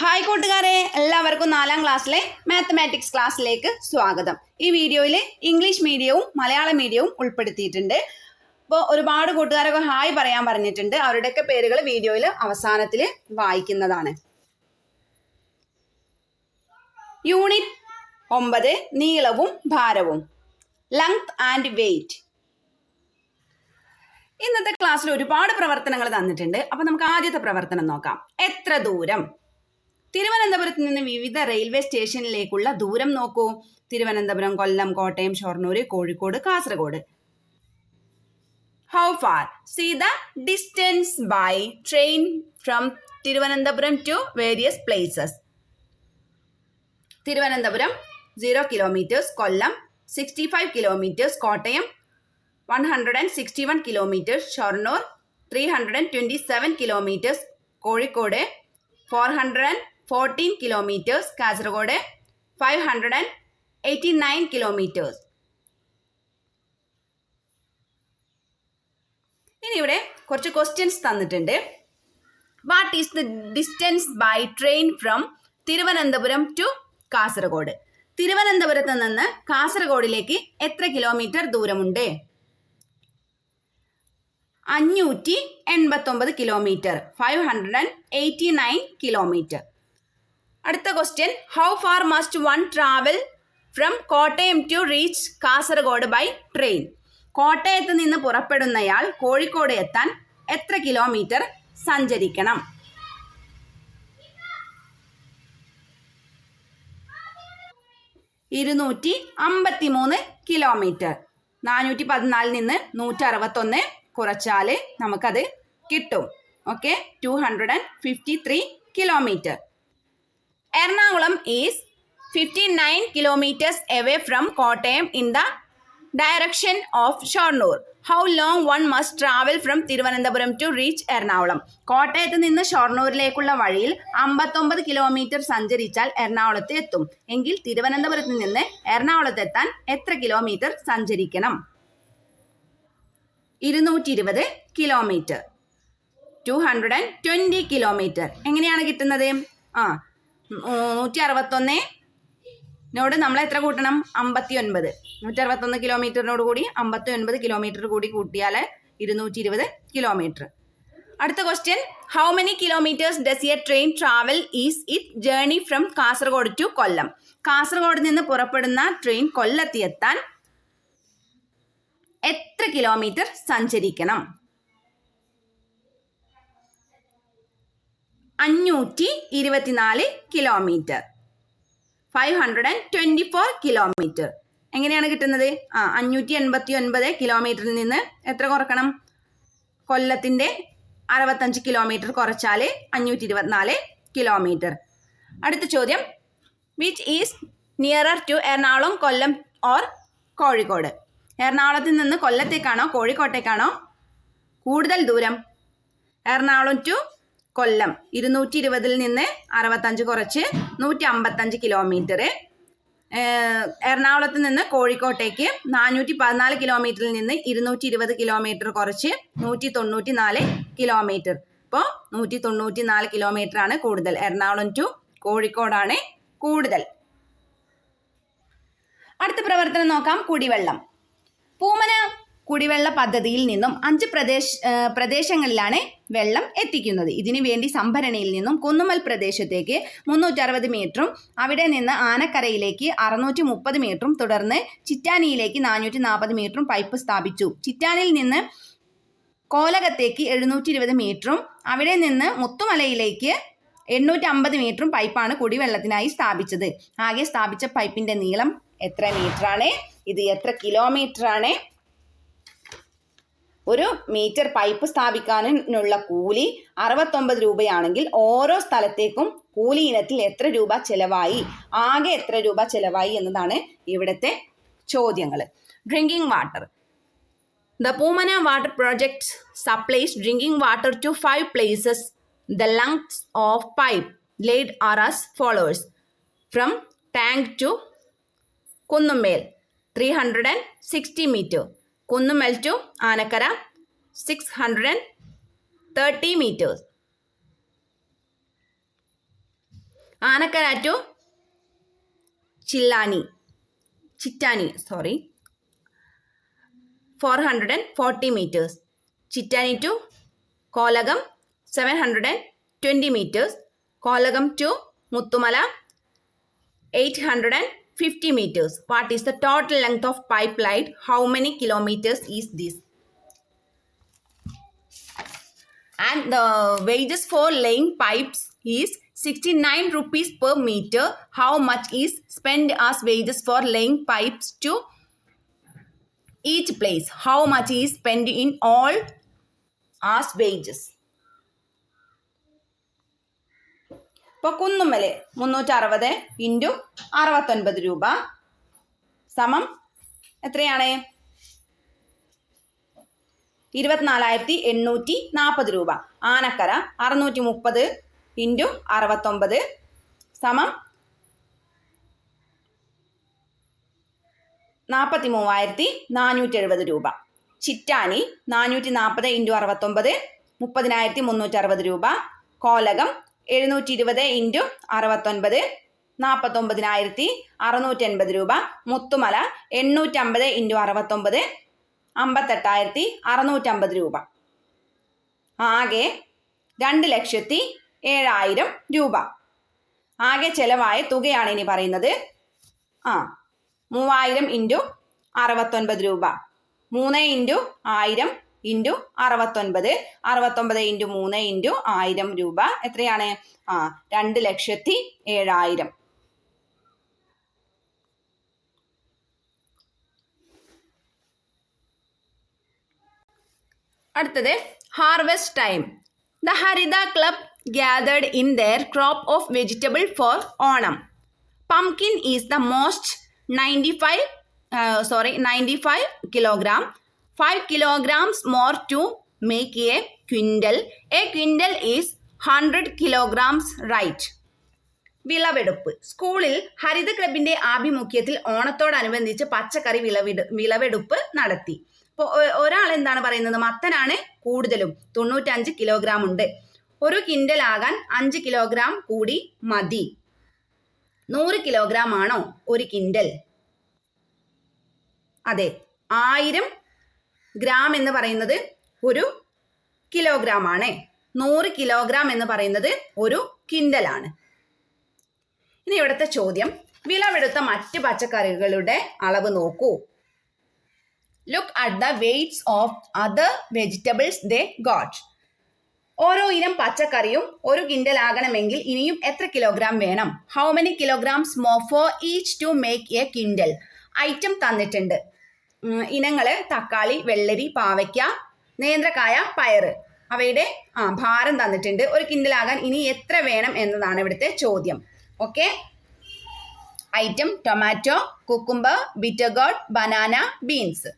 Hi കൂട്ടുകാരെ, എല്ലാവർക്കും 4ാം ക്ലാസ്സിലെ മാത്തമാറ്റിക്സ് ക്ലാസ്സിലേക്ക് സ്വാഗതം. ഈ വീഡിയോയിൽ ഇംഗ്ലീഷ് മീഡിയവും മലയാളം മീഡിയവും ഉൾപ്പെടുത്തിയിട്ടുണ്ട്. അപ്പോൾ ഒരുപാട് കൂട്ടുകാരൊക്കെ ഹായ് പറയാൻ പറഞ്ഞിട്ടുണ്ട്. അവരുടെയൊക്കെ പേരുകൾ വീഡിയോയിൽ അവസാനത്തിൽ വായിക്കുന്നതാണ്. യൂണിറ്റ് 9 നീളവും ഭാരവും, ലെങ്ത് ആൻഡ് വെയിറ്റ്. ഇന്നത്തെ ക്ലാസ്സിൽ ഒരുപാട് പ്രവർത്തനങ്ങൾ തന്നിട്ടുണ്ട്. അപ്പോൾ നമുക്ക് ആദ്യത്തെ പ്രവർത്തനം നോക്കാം. എത്ര ദൂരം? തിരുവനന്തപുരത്ത് നിന്ന് വിവിധ റെയിൽവേ സ്റ്റേഷനിലേക്കുള്ള ദൂരം നോക്കൂ. Thiruvananthapuram, Kollam, Kottayam, Shoranur, Kozhikode, Kasaragod. How far? See the distance by train from Thiruvananthapuram to various places. Thiruvananthapuram 0 kilometres, Kollam 65 kilometres, Kottayam 161 kilometres, Shoranur 327 kilometres, Kozhikode 414 kilometers, Kasaragod 589 kilometers. ഇനി ഇവിടെ കുറച്ച് ക്വസ്റ്റ്യൻസ് തന്നിട്ടുണ്ട്. What is the distance by train from Thiruvananthapuram to Kasaragod? തിരുവനന്തപുരത്ത് നിന്ന് കാസർഗോഡിലേക്ക് എത്ര കിലോമീറ്റർ ദൂരമുണ്ട്? 589 കിലോമീറ്റർ, 589 കിലോമീറ്റർ. അടുത്ത question, how far must one travel from Kottayam to reach Kasaragod by train? കോട്ടയത്ത് നിന്ന് പുറപ്പെടുന്നയാൾ കോഴിക്കോട് എത്താൻ എത്ര കിലോമീറ്റർ സഞ്ചരിക്കണം? 253 കിലോമീറ്റർ. 414 നിന്ന് 161 കുറച്ചാൽ നമുക്കത് കിട്ടും. Okay, 253 kilometre. Ernakulam is 59 kilometres away from Kottayam in the direction of Shoranur. How long one must travel from Thiruvananthapuram to reach Ernakulam? കോട്ടയത്ത് നിന്ന് ഷൊർണൂരിലേക്കുള്ള വഴിയിൽ 59 കിലോമീറ്റർ സഞ്ചരിച്ചാൽ എറണാകുളത്ത് എത്തും. എങ്കിൽ തിരുവനന്തപുരത്ത് നിന്ന് എറണാകുളത്ത് എത്താൻ എത്ര കിലോമീറ്റർ സഞ്ചരിക്കണം? 220 കിലോമീറ്റർ. 220 കിലോമീറ്റർ. എങ്ങനെയാണ് കിട്ടുന്നത്? 161 നമ്മൾ എത്ര കൂട്ടണം? 59. 161 കിലോമീറ്ററിനോട് കൂടി 59 കിലോമീറ്റർ കൂടി കൂട്ടിയാൽ 220 കിലോമീറ്റർ. അടുത്ത question, how many kilometres does a train travel is it journey from Kasaragod to Kollam? Kasaragod നിന്ന് പുറപ്പെടുന്ന ട്രെയിൻ കൊല്ലത്ത് എത്താൻ എത്ര കിലോമീറ്റർ സഞ്ചരിക്കണം? 524 kilometre, 524 kilometre. എങ്ങനെയാണ് കിട്ടുന്നത്? 589 കിലോമീറ്ററിൽ നിന്ന് എത്ര കുറക്കണം? കൊല്ലത്തിൻ്റെ 65 കിലോമീറ്റർ കുറച്ചാൽ 524 കിലോമീറ്റർ. അടുത്ത ചോദ്യം, which is nearer to Ernakulam, Kollam or Kozhikode? എറണാകുളത്ത് നിന്ന് കൊല്ലത്തേക്കാണോ കോഴിക്കോട്ടേക്കാണോ കൂടുതൽ ദൂരം? എറണാകുളം ടു കൊല്ലം 220 നിന്ന് 65 കുറച്ച് 155 കിലോമീറ്റർ. എറണാകുളത്ത് നിന്ന് കോഴിക്കോട്ടേക്ക് 414 കിലോമീറ്ററിൽ നിന്ന് 220 കിലോമീറ്റർ കുറച്ച് 194 കിലോമീറ്റർ. ഇപ്പോൾ 194 കിലോമീറ്റർ ആണ് കൂടുതൽ. എറണാകുളം ടു കോഴിക്കോടാണ് കൂടുതൽ. അടുത്ത പ്രവർത്തനം നോക്കാം. കുടിവെള്ളം. പൂമന കുടിവെള്ള പദ്ധതിയിൽ നിന്നും 5 പ്രദേശങ്ങളിലാണ് വെള്ളം എത്തിക്കുന്നത്. ഇതിനു വേണ്ടി സംഭരണിയിൽ നിന്നും കുന്നുമ്മൽ പ്രദേശത്തേക്ക് 360 മീറ്ററും അവിടെ നിന്ന് ആനക്കരയിലേക്ക് 630 മീറ്ററും തുടർന്ന് ചിറ്റാനിയിലേക്ക് 440 മീറ്ററും പൈപ്പ് സ്ഥാപിച്ചു. ചിറ്റാനിൽ നിന്ന് കോലകത്തേക്ക് 720 മീറ്ററും അവിടെ നിന്ന് മുത്തുമലയിലേക്ക് 850 മീറ്ററും പൈപ്പാണ് കുടിവെള്ളത്തിനായി സ്ഥാപിച്ചത്. ആകെ സ്ഥാപിച്ച പൈപ്പിന്റെ നീളം എത്ര മീറ്ററാണ്? ഇത് എത്ര കിലോമീറ്റർ ആണ്? ഒരു മീറ്റർ പൈപ്പ് സ്ഥാപിക്കാനുള്ള കൂലി 69 രൂപയാണെങ്കിൽ ഓരോ സ്ഥലത്തേക്കും കൂലി ഇനത്തിൽ എത്ര രൂപ ചെലവായി, ആകെ എത്ര രൂപ ചെലവായി എന്നതാണ് ഇവിടുത്തെ ചോദ്യങ്ങൾ. Drinking water. The Poomana water project supplies drinking water to 5 places. The lengths of pipe laid are as follows. From tank to Kunnumel 360 meter. Kunnumel to Anakara 630 meters. Anakkara to Chittani 440 meters. Chittani to Kolagam 720 meters. Kolagam to Muttumala 850 meters. What is the total length of pipeline? How many kilometers is this? And the wages for laying pipes is 69 rupees per meter. How much is spent as wages for laying pipes to each place? How much is spent in all as wages? ഇപ്പോൾ Kunnummal 360 into 69 രൂപ സമം എത്രയാണ്? 24,840 രൂപ. Anakkara 630 into 69 സമം 43,470 രൂപ. ചിറ്റാനി 440 into 69 30,360 രൂപ. കോലകം 720 into 69 49,680 രൂപ. മുത്തുമല 850 into 69 58,650 രൂപ. ആകെ 2,07,000 രൂപ. ആകെ ചെലവായ തുകയാണ് ഇനി പറയുന്നത്. 3,000 ഇൻറ്റു 69 രൂപ. 3 ഇൻറ്റു 1000 ഇൻറ്റു 69 ഇൻറ്റു 3 ഇൻറ്റു 1000 രൂപ എത്രയാണ്? 2,07,000. അടുത്തത് harvest time. The Haritha club gathered in their crop of vegetable for Onam. Pumpkin is the most 95 kilogram. 5 kilograms more to make a quintal. A quintal is 100 kilograms, right? വിളവെടുപ്പ്. സ്കൂളിൽ ഹരിത ക്ലബിന്റെ ആഭിമുഖ്യത്തിൽ ഓണത്തോടനുബന്ധിച്ച് പച്ചക്കറി വിളവെടുപ്പ് നടത്തി. അപ്പോൾ ഒരാൾ എന്താണ് പറയുന്നത്? മത്തനാണ് കൂടുതലും, 95 കിലോഗ്രാം ഉണ്ട്. ഒരു കിൻഡൽ ആകാൻ 5 കിലോഗ്രാം കൂടി മതി. 100 കിലോഗ്രാം ആണോ ഒരു കിൻഡൽ? അതെ, 1000 ഗ്രാം എന്ന് പറയുന്നത് ഒരു കിലോഗ്രാം ആണ്. 100 കിലോഗ്രാം എന്ന് പറയുന്നത് ഒരു കിൻഡലാണ്. ഇനി ഇവിടുത്തെ ചോദ്യം, വിളവെടുത്ത മറ്റ് പച്ചക്കറികളുടെ അളവ് നോക്കൂ. Look at the weights of other vegetables they got. ഓരോ ഇനം പച്ചക്കറിയും ഒരു കിൻഡൽ ആകണമെങ്കിൽ ഇനിയും എത്ര കിലോഗ്രാം വേണം? How many kilograms more for each to make a kindle. Item തന്നിട്ടുണ്ട്. ഇനങ്ങൾ തക്കാളി, വെള്ളരി, പാവയ്ക്ക, നേന്ത്രക്കായ, പയറ്. അവയുടെ ഭാരം തന്നിട്ടുണ്ട്. ഒരു കിൻഡൽ ആകാൻ ഇനി എത്ര വേണം എന്നതാണ് ഇവിടുത്തെ ചോദ്യം. Okay. Item tomato, cucumber, bitter gourd, banana, beans.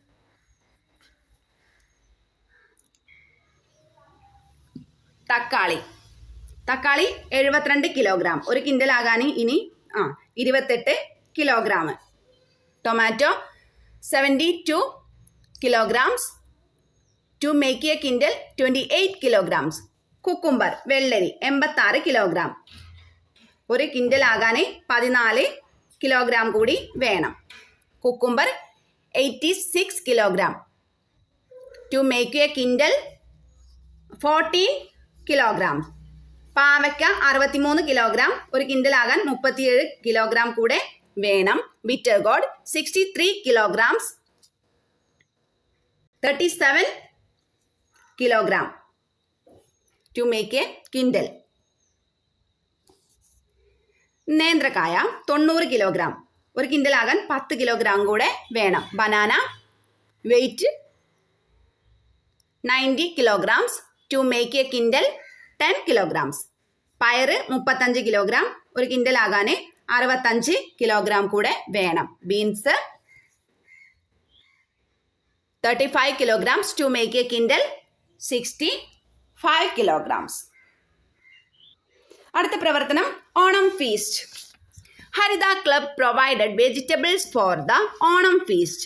തക്കാളി 72 കിലോഗ്രാം. ഒരു കിൻഡൽ ആകാൻ ഇനി 28 kilogram. Tomato 72 kilograms. To make a kindle 28 kilograms. Cucumber വെള്ളരി 86 കിലോഗ്രാം. ഒരു കിൻഡൽ ആകാൻ 14 കിലോഗ്രാം കൂടി വേണം. Cucumber 86 kilogram. To make a kindle 14 kilogram. പാവയ്ക്ക 63 കിലോഗ്രാം. ഒരു കിൻഡൽ ആകാൻ 37 കിലോഗ്രാം കൂടെ വേണം. Bitter gourd 63 kilograms. 37 kilogram to make a kindle. നേന്ത്രക്കായ 90 കിലോഗ്രാം. ഒരു കിൻഡൽ ആകാൻ 10 കിലോഗ്രാം കൂടെ വേണം. Banana weight 90 kilograms. To make a kindle 10 kilograms. പയറ് 35 കിലോഗ്രാം. ഒരു കിൻഡൽ ആകാൻ 65 കിലോഗ്രാം കൂടെ വേണം. Beans 35 kilograms. To make a kindle 65 kilograms. അടുത്ത പ്രവർത്തനം Onam feast. Haritha club provided vegetables for the Onam feast.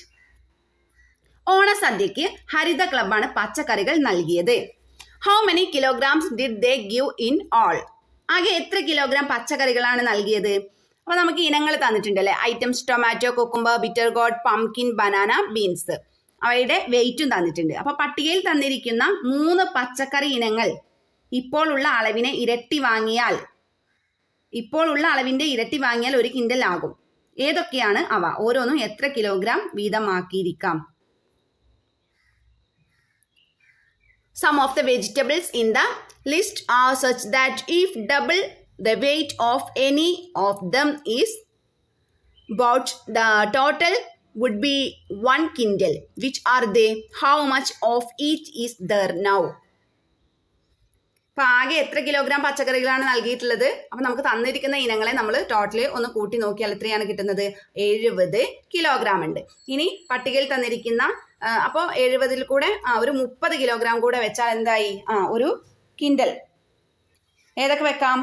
ഓണസദ്യക്ക് ഹരിത ക്ലബാണ് പച്ചക്കറികൾ നൽകിയത്. How many kilograms did they give in all. ആകെ എത്ര കിലോഗ്രാം പച്ചക്കറികളാണ് നൽകിയത്? അപ്പോൾ നമുക്ക് ഇനങ്ങൾ തന്നിട്ടുണ്ടല്ലേ. Items tomato, cucumber, bitter gourd, pumpkin, banana, beans. അവയുടെ വെയിറ്റും തന്നിട്ടുണ്ട്. അപ്പോൾ പട്ടികയിൽ തന്നിരിക്കുന്ന 3 പച്ചക്കറി ഇനങ്ങൾ ഇപ്പോൾ ഉള്ള അളവിന്റെ ഇരട്ടി വാങ്ങിയാൽ 1 കിൻഡൽ ആകും. ഏതൊക്കെയാണ് അവ? ഓരോന്നും എത്ര kilogram വീതമാക്കിയിരിക്കാം? Some of the vegetables in the list are such that if double the weight of any of them is bought, the total would be 1 quintal. Which are they? How much of each is there now? അപ്പോൾ ആകെ എത്ര kilogram പച്ചക്കറികളാണ് നൽകിയിട്ടുള്ളത്? അപ്പോൾ നമുക്ക് തന്നിരിക്കുന്ന ഇനങ്ങളെ നമ്മൾ ടോട്ടൽ ഒന്ന് കൂട്ടി നോക്കിയാൽ എത്രയാണ് കിട്ടുന്നത്? 70 കിലോഗ്രാം ഉണ്ട്. ഇനി പട്ടികയിൽ തന്നിരിക്കുന്ന അപ്പോൾ 70-ൽ കൂടെ ഒരു 30 കിലോഗ്രാം കൂടെ വെച്ചാൽ എന്തായി? 1 കിൻഡൽ. ഏതൊക്കെ വെക്കാം?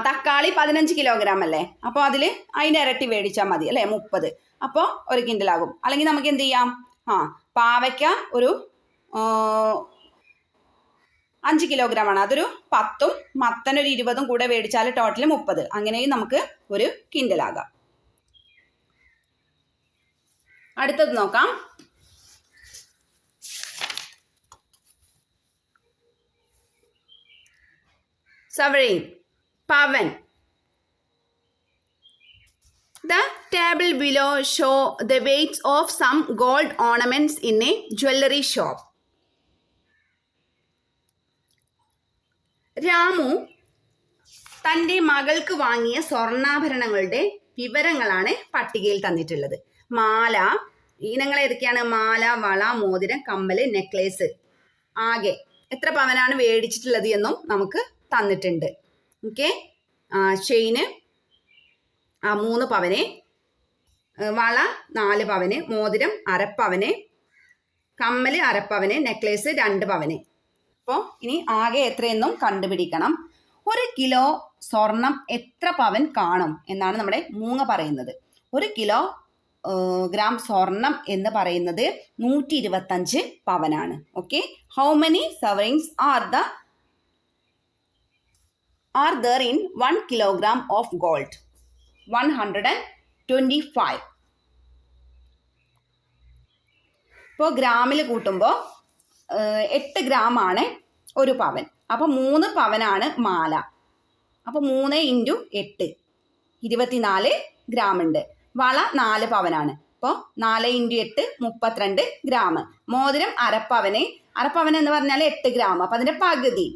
തക്കാളി 15 കിലോഗ്രാം അല്ലേ? അപ്പോൾ അതിൻ്റെ ഇരട്ടി മേടിച്ചാൽ മതി അല്ലേ? 30. അപ്പോൾ 1 കിൻഡൽ ആകും. അല്ലെങ്കിൽ നമുക്ക് എന്ത് ചെയ്യാം? പാവയ്ക്ക ഒരു 5 കിലോഗ്രാം ആണ്. അതൊരു 10ഉം മത്തനൊരു 20ഉം കൂടെ മേടിച്ചാൽ ടോട്ടൽ 30. അങ്ങനെയും നമുക്ക് 1 കിൻഡൽ ആകാം. അടുത്തത് നോക്കാം. സവറിൻ, പവൻ. The table below show the weights of some gold ornaments in a jewelry shop. Ramu തൻ്റെ മകൾക്ക് വാങ്ങിയ സ്വർണ്ണാഭരണങ്ങളുടെ വിവരങ്ങളാണ് പട്ടികയിൽ തന്നിട്ടുള്ളത്. മാല, ഇനങ്ങൾ ഏതൊക്കെയാണ്? മാല, വള, മോതിരം, കമ്മല്, നെക്ലേസ്. ആകെ എത്ര പവനാണ് മേടിച്ചിട്ടുള്ളത് എന്നും നമുക്ക് തന്നിട്ടുണ്ട്. ഓക്കെ, ചെയിന് 3 പവന്, വള 4 പവന്, മോതിരം 1/2 പവന്, കമ്മല് 1/2 പവന്, നെക്ലേസ് 2 പവന്. അപ്പോൾ ഇനി ആകെ എത്രയെന്നും കണ്ടുപിടിക്കണം. 1 കിലോ സ്വർണം എത്ര പവൻ കാണും എന്നാണ് നമ്മുടെ മൂങ്ങ പറയുന്നത്. 1 കിലോ ഗ്രാം സ്വർണം എന്ന് പറയുന്നത് 125 പവനാണ്. Okay, how many sovereigns are there in 1 kilogram of gold? 125. ഇപ്പോൾ ഗ്രാമിൽ കൂട്ടുമ്പോൾ 8 ഗ്രാമാണ് 1 പവൻ. അപ്പോൾ 3 പവനാണ് മാല. അപ്പോൾ 3 × 8 24 ഗ്രാം ഉണ്ട്. വള 4 പവനാണ്. അപ്പോൾ 4 × 8 32 ഗ്രാം. മോതിരം 1/2 പവന്. 1/2 പവൻ എന്ന് പറഞ്ഞാൽ 8 ഗ്രാം. അപ്പോൾ അതിൻ്റെ പകുതി,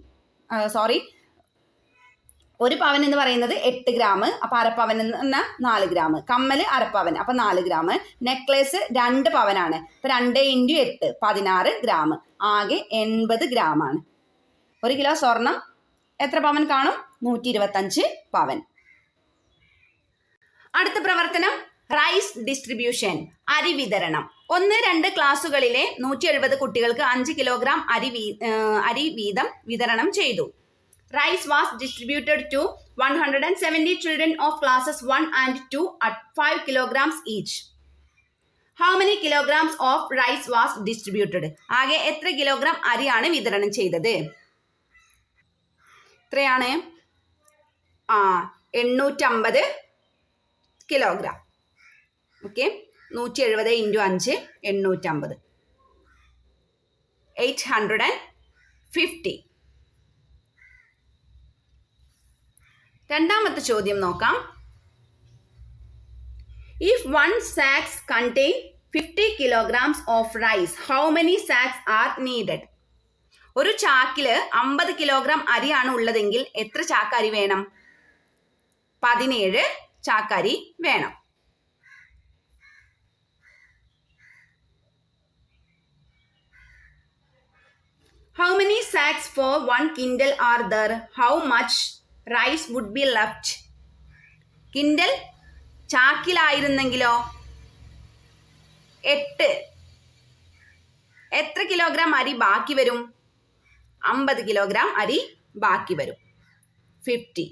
1 പവൻ എന്ന് പറയുന്നത് 8 ഗ്രാം. അപ്പോൾ 1/2 പവൻ എന്ന് പറഞ്ഞാൽ 4 ഗ്രാം. കമ്മൽ 1/2 പവൻ, അപ്പോൾ 4 ഗ്രാം. നെക്ലേസ് 2 പവനാണ്. അപ്പോൾ 2 × 8 16 ഗ്രാം. ആകെ 80 ഗ്രാമാണ്. 1 കിലോ സ്വർണം എത്ര പവൻ കാണും? 125 പവൻ. അടുത്ത പ്രവർത്തനം റൈസ് ഡിസ്ട്രിബ്യൂഷൻ, അരി വിതരണം. 1-2 ക്ലാസ്സുകളിലെ 170 കുട്ടികൾക്ക് 5 കിലോഗ്രാം അരി വീതം വിതരണം ചെയ്തു. Rice was distributed to 170 children of classes 1 and 2 at 5 kilograms each. How many kilograms of rice was distributed? ആകെ എത്ര കിലോഗ്രാം അരിയാണ് വിതരണം ചെയ്തത്? എത്രയാണ്? 850 കിലോഗ്രാം. ഓക്കെ, 170 × 5 850, 850. രണ്ടാമത്തെ ചോദ്യം നോക്കാം. If 1 sacks contain 50 kilograms of rice, how many sacks are needed? ഒരു ചാക്കില് 50 കിലോഗ്രാം അരിയാണ് ഉള്ളതെങ്കിൽ എത്ര ചാക്കരി വേണം? 17 ചാക്കരി വേണം. How many sacks for 1 quintal are there? How much rice would be left? കിൻഡൽ ചാക്കിലായിരുന്നെങ്കിലോ 8. എത്ര കിലോഗ്രാം അരി ബാക്കി വരും? 50 കിലോഗ്രാം അരി ബാക്കി വരും. 50.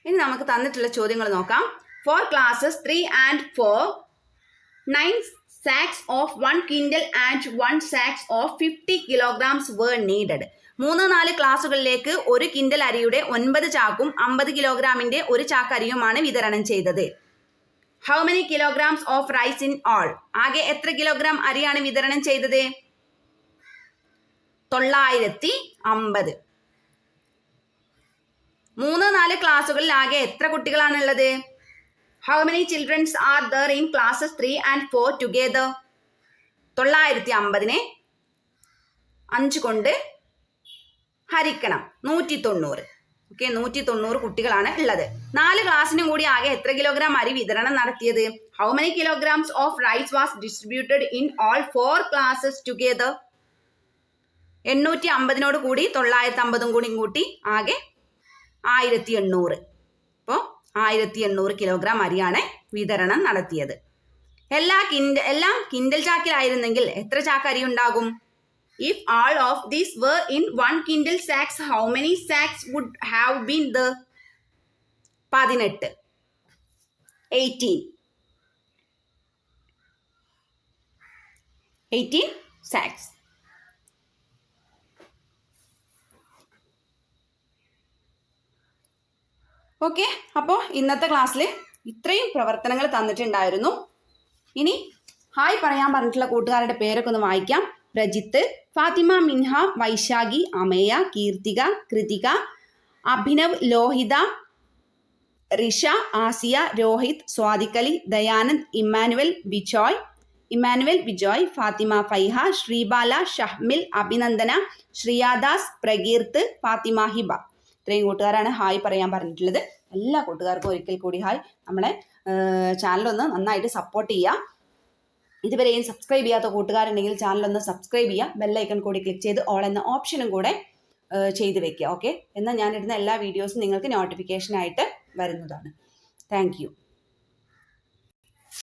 ഇനി നമുക്ക് തന്നിട്ടുള്ള ചോദ്യങ്ങൾ നോക്കാം. For classes 3 and 4, 9 sacks of 1 quintal and 1 sacks of 50 kilograms were needed. 3-4 ക്ലാസ്സുകളിലേക്ക് 1 കിൻഡൽ അരിയുടെ 9 ചാക്കും 50 കിലോഗ്രാമിന്റെ 1 ചാക്ക് അരിയുമാണ് വിതരണം ചെയ്തത്. How many kilograms of rice in all? ആകെ എത്ര കിലോഗ്രാം അരിയാണ് വിതരണം ചെയ്തത്? 950. 3-4 ക്ലാസ്സുകളിൽ ആകെ എത്ര കുട്ടികളാണുള്ളത്? How many childrens are there in classes 3 and 4 together? 950-നെ 5 കൊണ്ട് ഹരിക്കണം 190. ഓക്കെ, 190 കുട്ടികളാണ് ഉള്ളത്. 4 ക്ലാസ്സിനും കൂടി ആകെ എത്ര കിലോഗ്രാം അരി വിതരണം നടത്തിയത്? How many kilograms of rice was distributed in all 4 classes together? 850 കൂടി 950 കൂടി കൂട്ടി ആകെ 1800. അപ്പോൾ 1800 കിലോഗ്രാം അരിയാണ് വിതരണം നടത്തിയത്. എല്ലാം കിൻഡൽ ചാക്കിലായിരുന്നെങ്കിൽ എത്ര ചാക്ക് അരി ഉണ്ടാകും? If all of these were in 1 quintal sacks, how many sacks would have been there? 18. 18 sacks. Okay, അപ്പോൾ ഇന്നത്തെ ക്ലാസ്സിൽ ഇത്രയും പ്രവർത്തനങ്ങൾ തന്നിട്ടുണ്ടായിരുന്നു. ഇനി ഹായ് പറയാൻ പറഞ്ഞിട്ടുള്ള കൂട്ടുകാരുടെ പേരൊക്കെ ഒന്ന് വായിക്കാം. പ്രജിത്ത്, ഫാത്തിമ, മിൻഹ, വൈശാഖി, അമയ, കീർത്തിക, കൃതിക, അഭിനവ്, ലോഹിത, റിഷ, ആസിയ, രോഹിത്, സ്വാതികലി, ദയാനന്ദ്, ഇമ്മാനുവൽ ബിജോയ്, ഫാത്തിമ ഫൈഹ, ശ്രീബാല, ഷഹ്മിൽ, അഭിനന്ദന, ശ്രിയാദാസ്, പ്രകീർത്ത്, ഫാത്തിമ ഹിബ. ഇത്രയും കൂട്ടുകാരാണ് ഹായ് പറയാൻ പറഞ്ഞിട്ടുള്ളത്. എല്ലാ കൂട്ടുകാർക്കും ഒരിക്കൽ കൂടി ഹായ്. നമ്മളെ ചാനലൊന്ന് നന്നായിട്ട് സപ്പോർട്ട് ചെയ്യുക. ഇതുവരെയും സബ്സ്ക്രൈബ് ചെയ്യാത്ത കൂട്ടുകാരുണ്ടെങ്കിൽ ചാനലൊന്ന് സബ്സ്ക്രൈബ് ചെയ്യുക. ബെല്ലൈക്കൺ കൂടി ക്ലിക്ക് ചെയ്ത് ഓൾ എന്ന ഓപ്ഷനും കൂടെ ചെയ്ത് വെക്കുക. ഓക്കെ, എന്നാൽ ഞാനിടുന്ന എല്ലാ വീഡിയോസും നിങ്ങൾക്ക് നോട്ടിഫിക്കേഷനായിട്ട് വരുന്നതാണ്. Thank you.